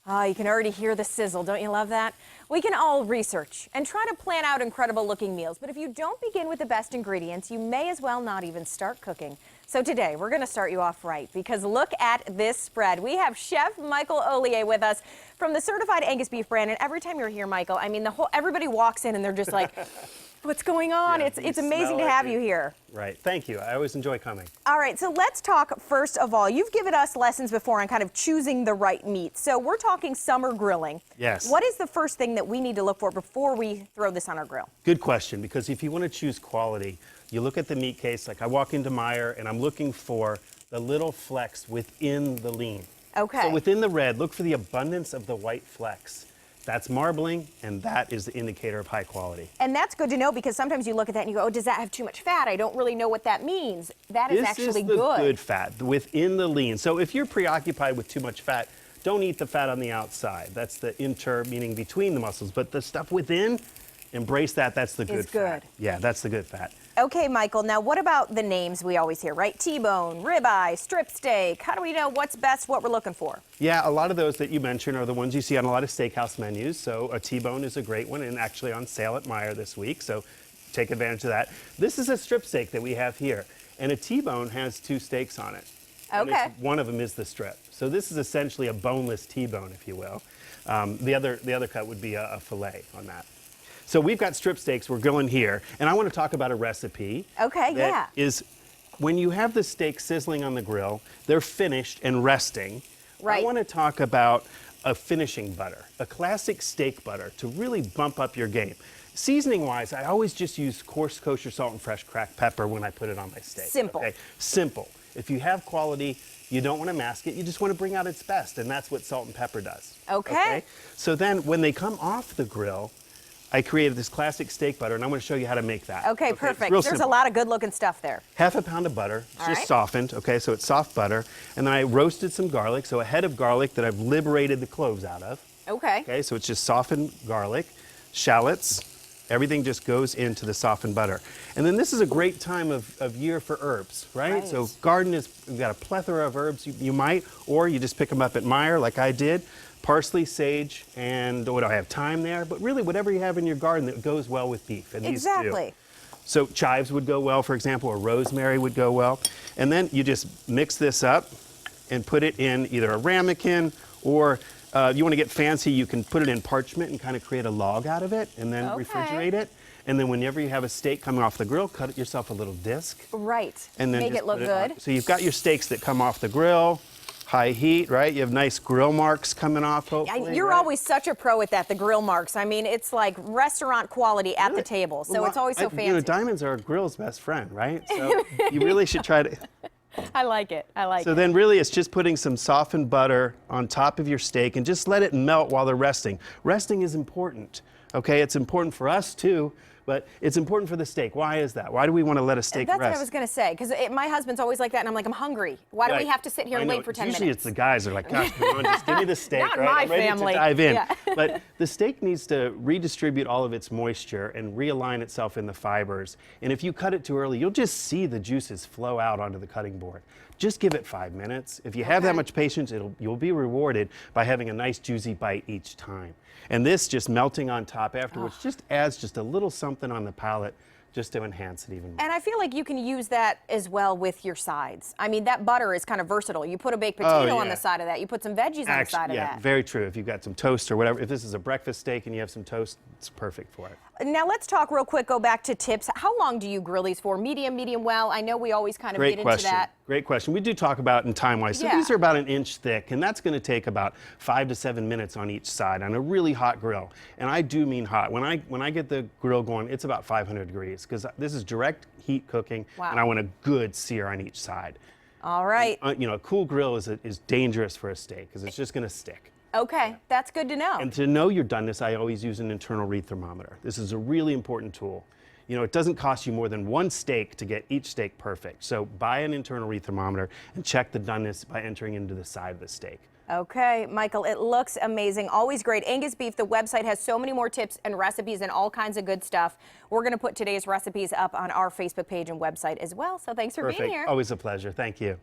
Ah, you can already hear the sizzle. Don't you love that? We can all research and try to plan out incredible looking meals, but if you don't begin with the best ingredients, you may as well not even start cooking. So today, we're going to start you off right, because look at this spread. We have Chef Michael Ollier with us from the Certified Angus Beef brand, and every time you're here, Michael, I mean, everybody walks in and they're just like, what's going on? Yeah, it's amazing to have you here. Right. Thank you. I always enjoy coming. All right, so let's talk first of all. You've given us lessons before on kind of choosing the right meat. So we're talking summer grilling. Yes. What is the first thing that we need to look for before we throw this on our grill? Good question, because if you want to choose quality, you look at the meat case. Like I walk into Meijer and I'm looking for the little flecks within the lean. Okay. So within the red, look for the abundance of the white flecks. That's marbling, and that is the indicator of high quality. And that's good to know, because sometimes you look at that and you go, oh, does that have too much fat? I don't really know what that means. That is actually This is the good fat within the lean. So if you're preoccupied with too much fat, don't eat the fat on the outside. That's the inter, meaning between the muscles. But the stuff within, embrace that. That's the good fat. Yeah, that's the good fat. Okay, Michael, now what about the names we always hear, right? T-bone, ribeye, strip steak. How do we know what's best, what we're looking for? Yeah, a lot of those that you mentioned are the ones you see on a lot of steakhouse menus. So a T-bone is a great one, and actually on sale at Meijer this week. So take advantage of that. This is a strip steak that we have here, and a T-bone has two steaks on it. Okay. One of them is the strip. So this is essentially a boneless T-bone, if you will. The other cut would be a fillet on that. So we've got strip steaks we're grilling here, and I want to talk about a recipe. Okay, that is, when you have the steak sizzling on the grill, they're finished and resting. Right. I want to talk about a finishing butter, a classic steak butter to really bump up your game. Seasoning-wise, I always just use coarse kosher salt and fresh cracked pepper when I put it on my steak. Simple. Okay? Simple. If you have quality, you don't want to mask it, you just want to bring out its best, and that's what salt and pepper does. Okay. So then when they come off the grill, I created this classic steak butter, and I'm going to show you how to make that. Okay, perfect. There's a lot of good looking stuff there. Half a pound of butter, All just right. softened, okay, so it's soft butter. And then I roasted some garlic, so a head of garlic that I've liberated the cloves out of. Okay. Okay, so it's just softened garlic, shallots, everything just goes into the softened butter. And then this is a great time of year for herbs, right? So garden we've got a plethora of herbs you might, or you just pick them up at Meijer like I did. Parsley, sage, and what do I have time there? But really whatever you have in your garden that goes well with beef. And Exactly. these do. So chives would go well, for example, or rosemary would go well. And then you just mix this up and put it in either a ramekin, or you want to get fancy, you can put it in parchment and kind of create a log out of it and then refrigerate it. And then whenever you have a steak coming off the grill, cut yourself a little disc. Right. And then make just it look put good. On. So you've got your steaks that come off the grill, high heat, right? You have nice grill marks coming off, hopefully. You're right? always such a pro at that, the grill marks. I mean, it's like restaurant quality at the table, so Well, it's always so fancy. You know, diamonds are a grill's best friend, right? So you really should try to. I like it. I like it. So then really it's just putting some softened butter on top of your steak and just let it melt while they're resting. Resting is important, okay? It's important for us too, but it's important for the steak. Why is that? Why do we want to let a steak That's rest? what I was going to say, because my husband's always like that, and I'm like, I'm hungry. Why do we have to sit here and wait for 10 minutes? Usually it's the guys that are like, gosh, come on, just give me the steak, Not right? my I'm ready family. to dive in. Yeah. But the steak needs to redistribute all of its moisture and realign itself in the fibers. And if you cut it too early, you'll just see the juices flow out onto the cutting board. Just give it 5 minutes. If you have that much patience, you'll be rewarded by having a nice juicy bite each time. And this just melting on top afterwards just adds just a little something on the palate just to enhance it even more. And I feel like you can use that as well with your sides. I mean, that butter is kind of versatile. You put a baked potato on the side of that. You put some veggies on the side of that. Yeah, very true. If you've got some toast or whatever, if this is a breakfast steak and you have some toast, it's perfect for it. Now let's talk real quick, go back to tips. How long do you grill these for? Medium, medium well? I know we always kind of get into that. Great question. We do talk about in time-wise. So these are about an inch thick, and that's going to take about 5 to 7 minutes on each side on a really hot grill. And I do mean hot. When I get the grill going, it's about 500 degrees, because this is direct heat cooking, and I want a good sear on each side. All right. You know, a cool grill is dangerous for a steak, because it's just going to stick. Okay, that's good to know. And to know your doneness, I always use an internal read thermometer. This is a really important tool. You know, it doesn't cost you more than one steak to get each steak perfect. So buy an internal read thermometer and check the doneness by entering into the side of the steak. Okay, Michael, it looks amazing. Always great. Angus Beef, the website has so many more tips and recipes and all kinds of good stuff. We're going to put today's recipes up on our Facebook page and website as well. So thanks for being here. Always a pleasure. Thank you.